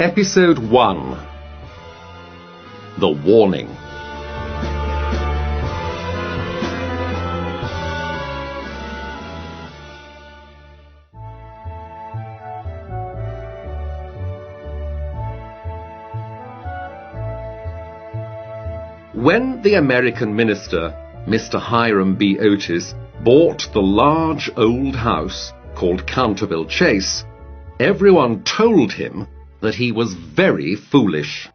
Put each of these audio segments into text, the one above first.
Episode 1. The Warning. When the American minister, Mr. Hiram B. Otis, bought the large old house called Canterville Chase, everyone told him that he was very foolish.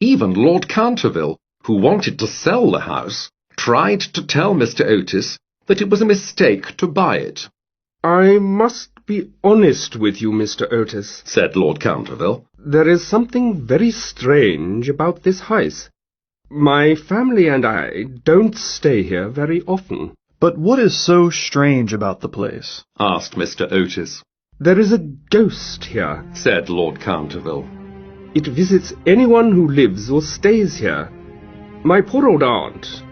Even Lord Canterville, who wanted to sell the house, tried to tell Mr. Otis that it was a mistake to buy it. "I must be honest with you, Mr. Otis," said Lord Canterville. "There is something very strange about this house. My family and I don't stay here very often." "But what is so strange about the place?" asked Mr. Otis. "There is a ghost here," said Lord Canterville. "It visits anyone who lives or stays here. My poor old aunt,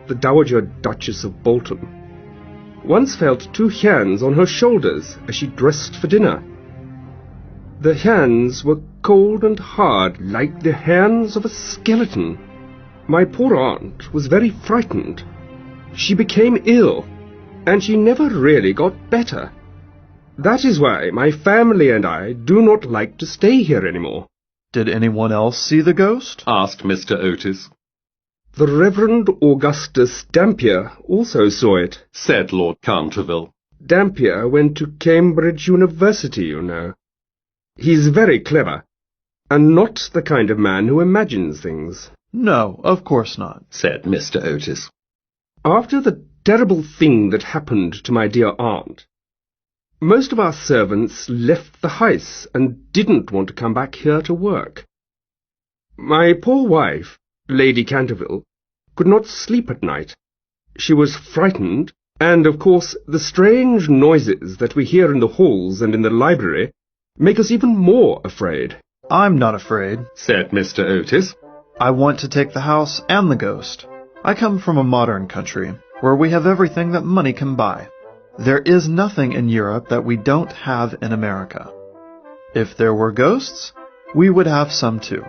the Dowager Duchess of Bolton, once felt 2 hands on her shoulders as she dressed for dinner. The hands were cold and hard, like the hands of a skeleton. My poor aunt was very frightened. She became ill, and she never really got better. That is why my family and I do not like to stay here anymore." "Did anyone else see the ghost?" asked Mr. Otis. "The Reverend Augustus Dampier also saw it," said Lord Canterville. "Dampier went to Cambridge University, you know. He's very clever, and not the kind of man who imagines things." "No, of course not," said Mr. Otis. "After the terrible thing that happened to my dear aunt, most of our servants left the house and didn't want to come back here to work. My poor wife, Lady Canterville, could not sleep at night. She was frightened, and of course the strange noises that we hear in the halls and in the library make us even more afraid." "I'm not afraid," said Mr. Otis. "I want to take the house and the ghost. I come from a modern country, where we have everything that money can buy. There is nothing in Europe that we don't have in America. If there were ghosts, we would have some too.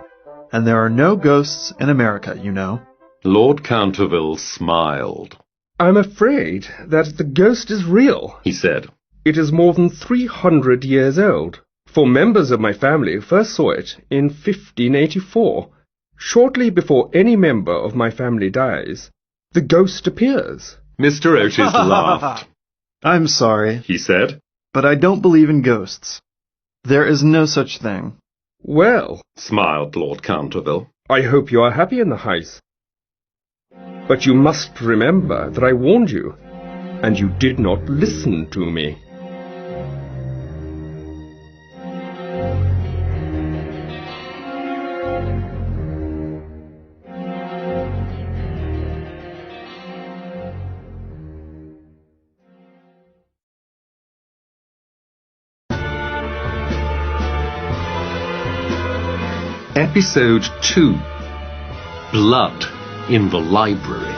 And there are no ghosts in America, you know." Lord Canterville smiled. "I'm afraid that the ghost is real," he said. "It is more than 300 years old, for members of my family first saw it in 1584. Shortly before any member of my family dies, the ghost appears." Mr. Otis laughed. "I'm sorry," he said, "but I don't believe in ghosts. There is no such thing." "Well," smiled Lord Canterville, "I hope you are happy in the house. But you must remember that I warned you, and you did not listen to me." Episode 2. Blood in the Library.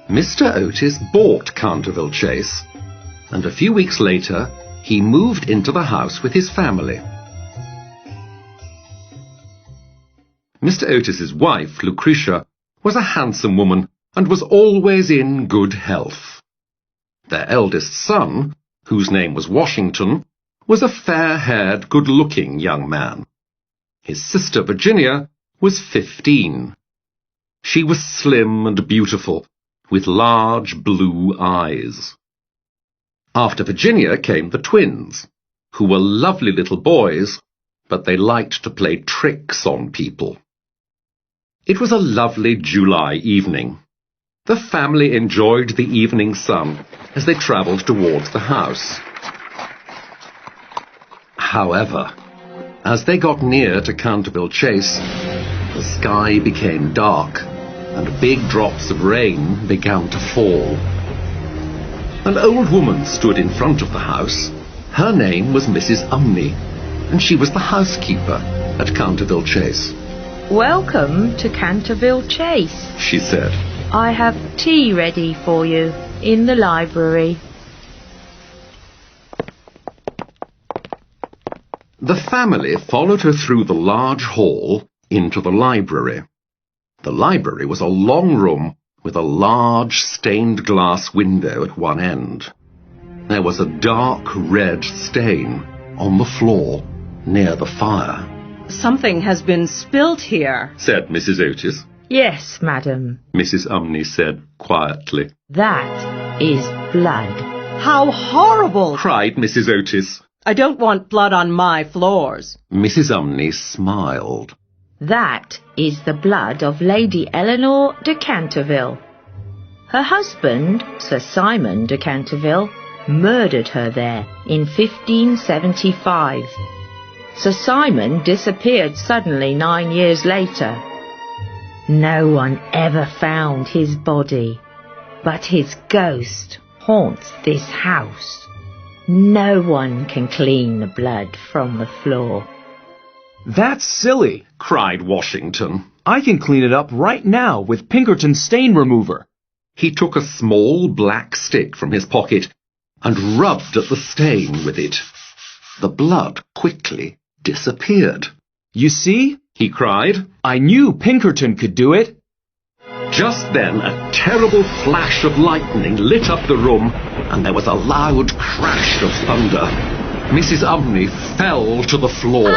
Mr. Otis bought Canterville Chase, and a few weeks later he moved into the house with his family. Mr. Otis's wife, Lucretia, was a handsome woman and was always in good health. Their eldest son, whose name was Washington, was a fair-haired, good-looking young man. His sister Virginia was 15. She was slim and beautiful, with large blue eyes. After Virginia came the twins, who were lovely little boys, but they liked to play tricks on people. It was a lovely July evening. The family enjoyed the evening sun as they travelled towards the house. However, as they got near to Canterville Chase, the sky became dark and big drops of rain began to fall. An old woman stood in front of the house. Her name was Mrs. Umney, and she was the housekeeper at Canterville Chase. "Welcome to Canterville Chase," she said. I have tea ready for you in the library. The family followed her through the large hall into the library. The library was a long room with a large stained glass window at one end. There was a dark red stain on the floor near the fire. Something has been spilt here, said Mrs. Otis. Yes, madam. Mrs. Umney said quietly. That is blood. How horrible! Cried Mrs. Otis. I don't want blood on my floors. Mrs. Umney smiled. That is the blood of Lady Eleanor de Canterville. Her husband, Sir Simon de Canterville, murdered her there in 1575. Sir Simon disappeared suddenly 9 years later. No one ever found his body, but his ghost haunts this house. No one can clean the blood from the floor. That's silly, cried Washington. I can clean it up right now with Pinkerton's stain remover. He took a small black stick from his pocket and rubbed at the stain with it. The blood quickly disappeared. You see? He cried. I knew Pinkerton could do it. Just then a terrible flash of lightning lit up the room, and there was a loud crash of thunder. Mrs. Umney fell to the floor.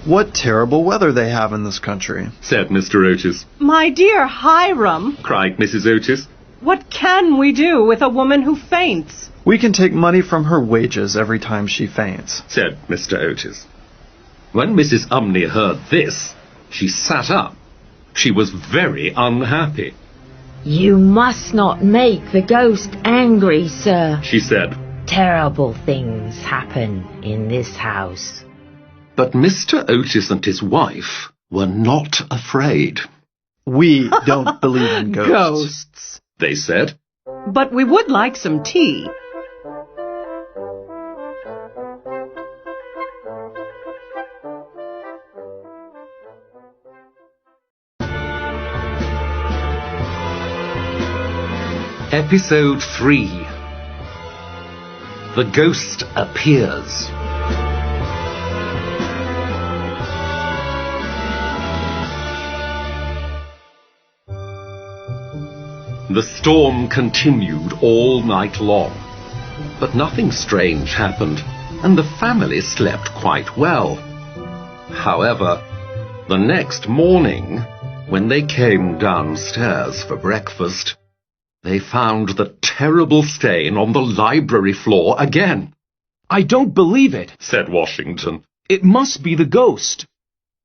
What terrible weather they have in this country, said Mr. Otis. My dear Hiram, cried Mrs. Otis. What can we do with a woman who faints? We can take money from her wages every time she faints, said Mr. Otis. When Mrs. Umney heard this, she sat up. She was very unhappy. You must not make the ghost angry, sir, she said. Terrible things happen in this house. But Mr. Otis and his wife were not afraid. We don't believe in ghosts, Ghosts, they said. But we would like some tea. Episode 3. The Ghost Appears. The storm continued all night long, but nothing strange happened, and the family slept quite well. However, the next morning, when they came downstairs for breakfast, they found the terrible stain on the library floor again. I don't believe it, said Washington. It must be the ghost.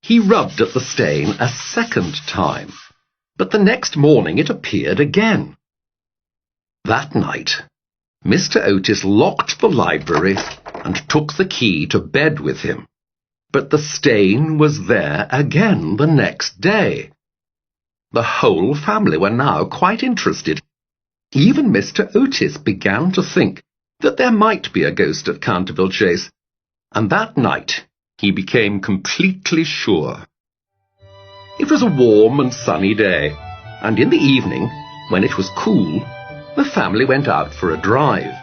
He rubbed at the stain a second time, but the next morning it appeared again. That night, Mr. Otis locked the library and took the key to bed with him, but the stain was there again the next day. The whole family were now quite interested. Even Mr. Otis began to think that there might be a ghost at Canterville Chase, and that night he became completely sure. It was a warm and sunny day, and in the evening, when it was cool, the family went out for a drive.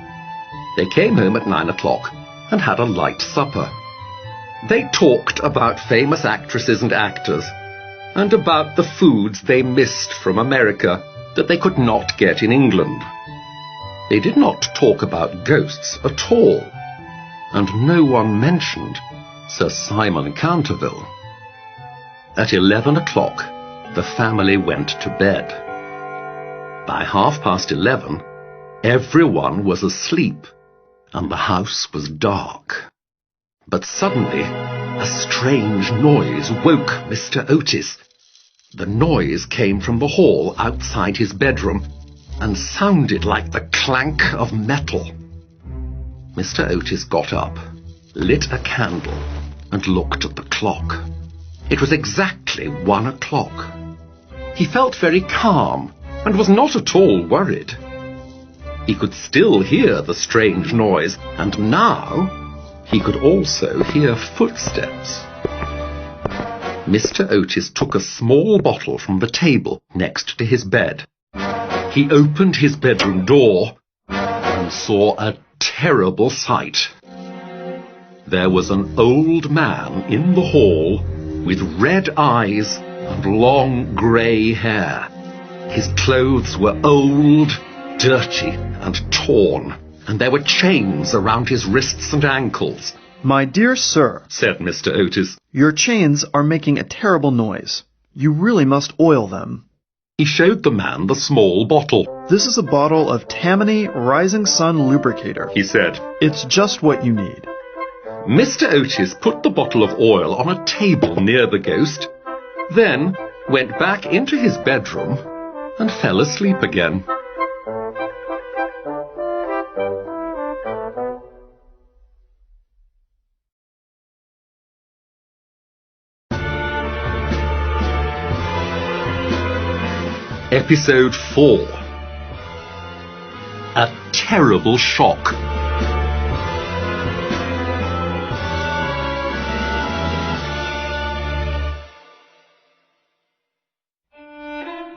They came home at 9 o'clock and had a light supper. They talked about famous actresses and actors, and about the foods they missed from America that they could not get in England. They did not talk about ghosts at all, and no one mentioned Sir Simon Canterville. At 11 o'clock, the family went to bed. By 11:30, everyone was asleep, and the house was dark. But suddenly, a strange noise woke Mr. Otis. The noise came from the hall outside his bedroom and sounded like the clank of metal. Mr. Otis got up, lit a candle, and looked at the clock. It was exactly 1 o'clock. He felt very calm and was not at all worried. He could still hear the strange noise, and now he could also hear footsteps. Mr. Otis took a small bottle from the table next to his bed. He opened his bedroom door and saw a terrible sight. There was an old man in the hall with red eyes and long grey hair. His clothes were old, dirty and torn, and there were chains around his wrists and ankles. My dear sir, said Mr. Otis. Your chains are making a terrible noise. You really must oil them. He showed the man the small bottle. This is a bottle of Tammany Rising Sun Lubricator, he said. It's just what you need. Mr. Otis put the bottle of oil on a table near the ghost, then went back into his bedroom and fell asleep again. Episode 4. A terrible shock.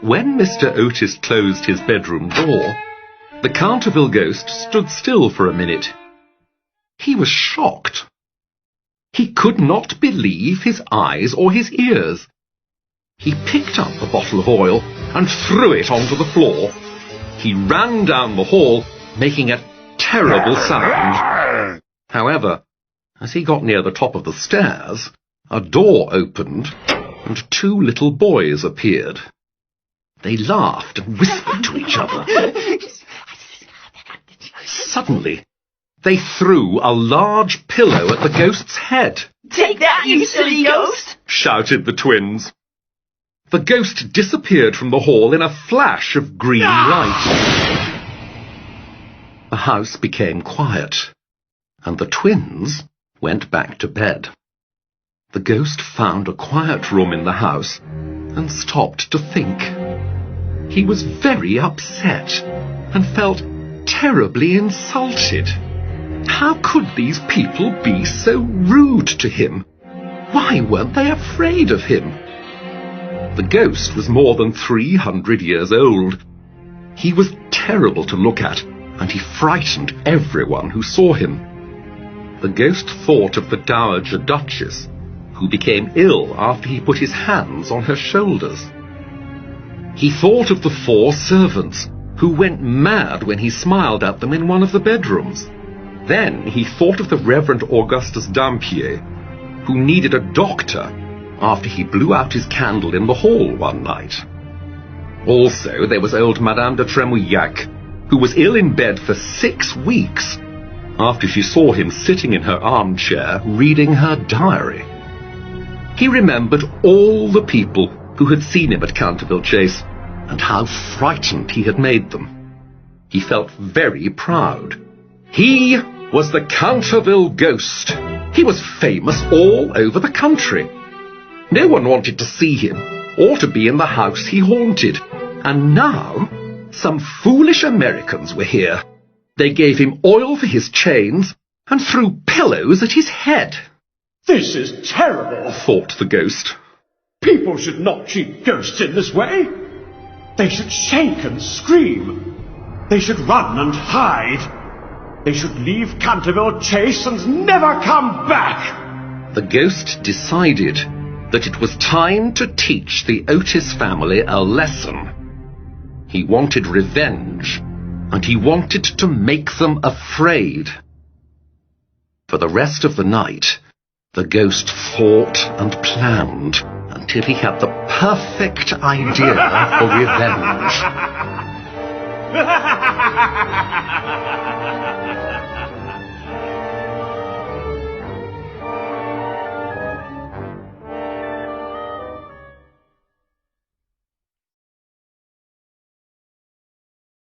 When Mr. Otis closed his bedroom door, the Canterville ghost stood still for a minute. He was shocked. He could not believe his eyes or his ears. He picked up a bottle of oil and threw it onto the floor. He ran down the hall, making a terrible sound. However, as he got near the top of the stairs, a door opened and 2 little boys appeared. They laughed and whispered to each other. Suddenly, they threw a large pillow at the ghost's head. Take that, you silly ghost! Shouted the twins. The ghost disappeared from the hall in a flash of green light. The house became quiet, and the twins went back to bed. The ghost found a quiet room in the house and stopped to think. He was very upset and felt terribly insulted. How could these people be so rude to him? Why weren't they afraid of him? The ghost was more than 300 years old. He was terrible to look at, and he frightened everyone who saw him. The ghost thought of the Dowager Duchess, who became ill after he put his hands on her shoulders. He thought of the 4 servants, who went mad when he smiled at them in one of the bedrooms. Then he thought of the Reverend Augustus Dampier, who needed a doctor after he blew out his candle in the hall one night. Also, there was old Madame de Tremouillac, who was ill in bed for 6 weeks after she saw him sitting in her armchair reading her diary. He remembered all the people who had seen him at Canterville Chase and how frightened he had made them. He felt very proud. He was the Canterville ghost. He was famous all over the country. No one wanted to see him or to be in the house he haunted. And now, some foolish Americans were here. They gave him oil for his chains and threw pillows at his head. This is terrible, thought the ghost. People should not treat ghosts in this way. They should shake and scream. They should run and hide. They should leave Canterville Chase and never come back. The ghost decided that it was time to teach the Otis family a lesson. He wanted revenge, and he wanted to make them afraid. For the rest of the night, the ghost thought and planned until he had the perfect idea for revenge.